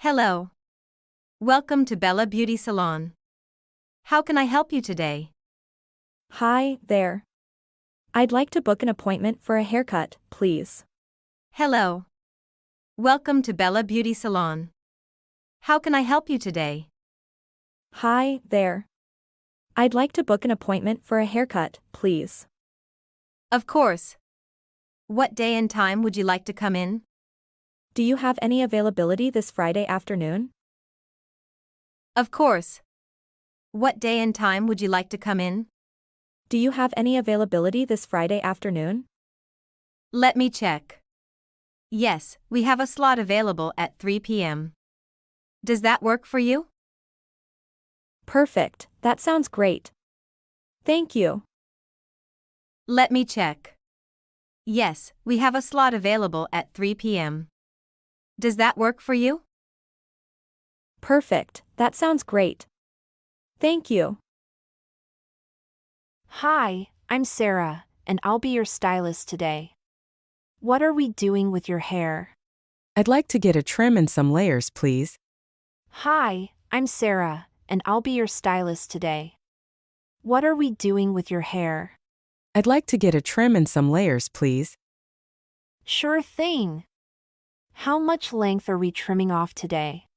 Hello. Welcome to Bella Beauty Salon. How can I help you today? Hi there. I'd like to book an appointment for a haircut, please. Hello. Welcome to Bella Beauty Salon. How can I help you today? Hi there. I'd like to book an appointment for a haircut, please. Of course. What day and time would you like to come in? Do you have any availability this Friday afternoon? Of course. What day and time would you like to come in? Do you have any availability this Friday afternoon? Let me check. Yes, we have a slot available at 3 p.m. Does that work for you? Perfect, that sounds great. Thank you. Let me check. Yes, we have a slot available at 3 p.m. Does that work for you? Perfect, that sounds great. Thank you. Hi, I'm Sarah, and I'll be your stylist today. What are we doing with your hair? I'd like to get a trim and some layers, please. Hi, I'm Sarah, and I'll be your stylist today. What are we doing with your hair? I'd like to get a trim and some layers, please. Sure thing. How much length are we trimming off today?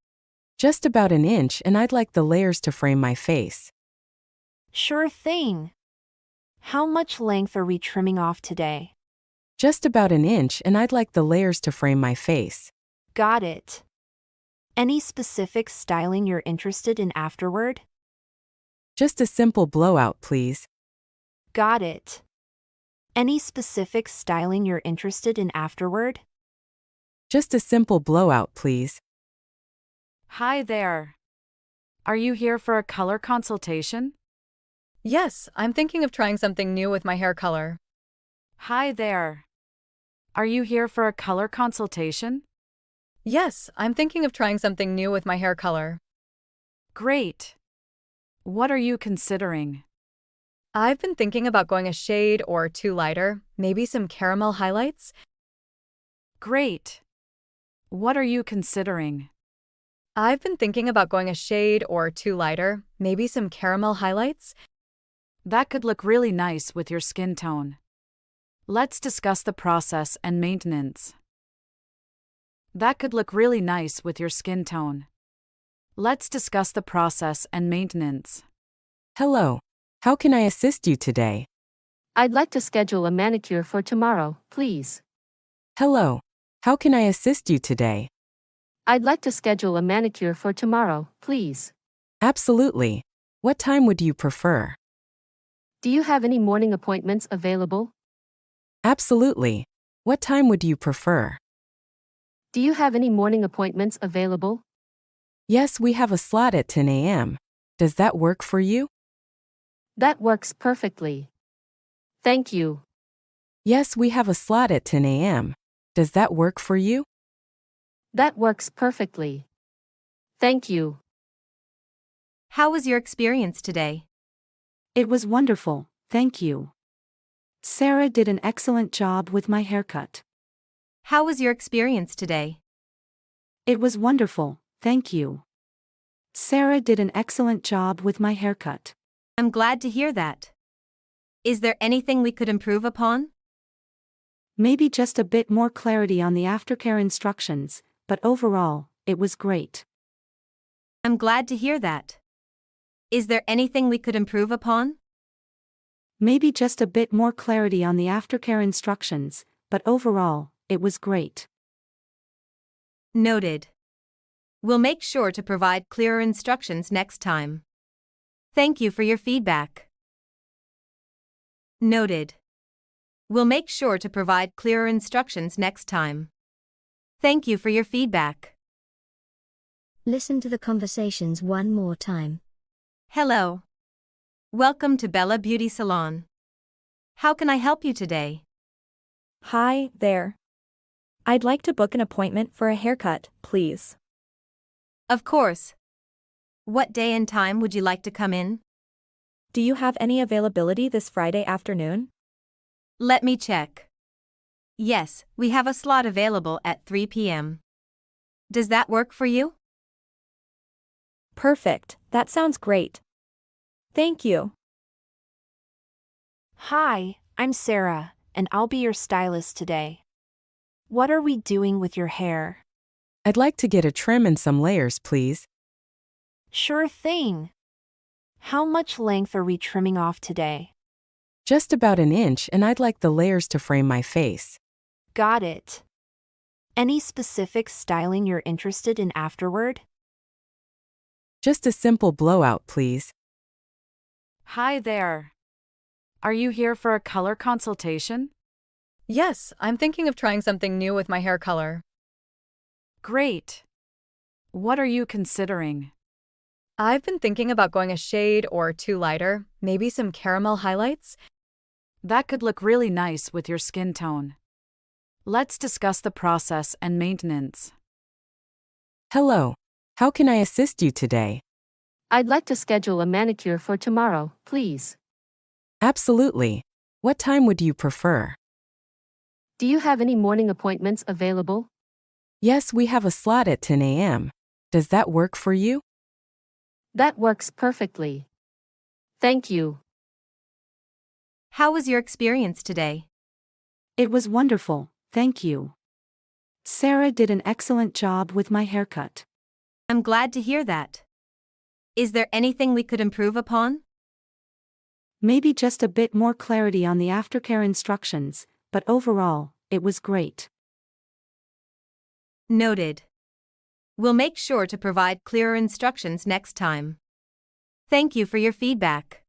Just about an inch, and I'd like the layers to frame my face. Sure thing. How much length are we trimming off today? Just about an inch, and I'd like the layers to frame my face. Got it. Any specific styling you're interested in afterward? Just a simple blowout, please. Got it. Any specific styling you're interested in afterward? Just a simple blowout, please. Hi there. Are you here for a color consultation? Yes, I'm thinking of trying something new with my hair color. Hi there. Are you here for a color consultation? Yes, I'm thinking of trying something new with my hair color. Great. What are you considering? I've been thinking about going a shade or two lighter, maybe some caramel highlights. Great. What are you considering? I've been thinking about going a shade or two lighter, maybe some caramel highlights. That could look really nice with your skin tone. Let's discuss the process and maintenance. That could look really nice with your skin tone. Let's discuss the process and maintenance. Hello. How can I assist you today? I'd like to schedule a manicure for tomorrow, please. Hello. How can I assist you today? I'd like to schedule a manicure for tomorrow, please. Absolutely. What time would you prefer? Do you have any morning appointments available? Absolutely. What time would you prefer? Do you have any morning appointments available? Yes, we have a slot at 10 a.m. Does that work for you? That works perfectly. Thank you. Yes, we have a slot at 10 a.m. Does that work for you? That works perfectly. Thank you. How was your experience today? It was wonderful, thank you. Sarah did an excellent job with my haircut. How was your experience today? It was wonderful, thank you. Sarah did an excellent job with my haircut. I'm glad to hear that. Is there anything we could improve upon? Maybe just a bit more clarity on the aftercare instructions, but overall, it was great. I'm glad to hear that. Is there anything we could improve upon? Maybe just a bit more clarity on the aftercare instructions, but overall, it was great. Noted. We'll make sure to provide clearer instructions next time. Thank you for your feedback. Noted. We'll make sure to provide clearer instructions next time. Thank you for your feedback. Listen to the conversations one more time. Hello. Welcome to Bella Beauty Salon. How can I help you today? Hi there. I'd like to book an appointment for a haircut, please. Of course. What day and time would you like to come in? Do you have any availability this Friday afternoon? Let me check. Yes, we have a slot available at 3 p.m. Does that work for you? Perfect, that sounds great. Thank you. Hi, I'm Sarah, and I'll be your stylist today. What are we doing with your hair? I'd like to get a trim and some layers, please. Sure thing. How much length are we trimming off today? Just about an inch, and I'd like the layers to frame my face. Got it. Any specific styling you're interested in afterward? Just a simple blowout, please. Hi there. Are you here for a color consultation? Yes, I'm thinking of trying something new with my hair color. Great. What are you considering? I've been thinking about going a shade or two lighter, maybe some caramel highlights. That could look really nice with your skin tone. Let's discuss the process and maintenance. Hello. How can I assist you today? I'd like to schedule a manicure for tomorrow, please. Absolutely. What time would you prefer? Do you have any morning appointments available? Yes, we have a slot at 10 a.m. Does that work for you? That works perfectly. Thank you. How was your experience today? It was wonderful, thank you. Sarah did an excellent job with my haircut. I'm glad to hear that. Is there anything we could improve upon? Maybe just a bit more clarity on the aftercare instructions, but overall, it was great. Noted. We'll make sure to provide clearer instructions next time. Thank you for your feedback.